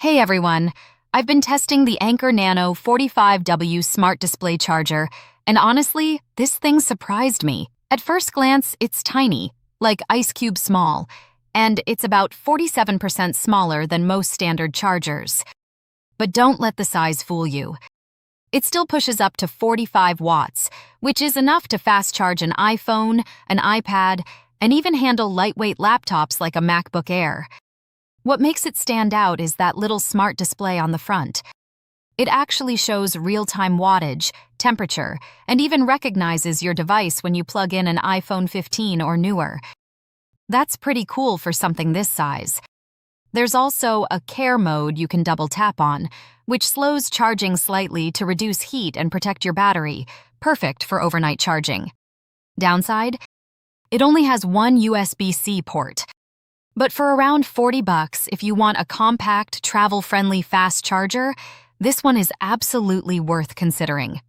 Hey everyone, I've been testing the Anker Nano 45W smart display charger, and honestly, this thing surprised me. At first glance, it's tiny, like ice cube small, and it's about 47% smaller than most standard chargers. But don't let the size fool you. It still pushes up to 45 watts, which is enough to fast charge an iPhone, an iPad, and even handle lightweight laptops like a MacBook Air. What makes it stand out is that little smart display on the front. It actually shows real-time wattage, temperature, and even recognizes your device when you plug in an iPhone 15 or newer. That's pretty cool for something this size. There's also a care mode you can double tap on, which slows charging slightly to reduce heat and protect your battery, perfect for overnight charging. Downside? It only has one USB-C port. But for around $40, if you want a compact, travel-friendly fast charger, this one is absolutely worth considering.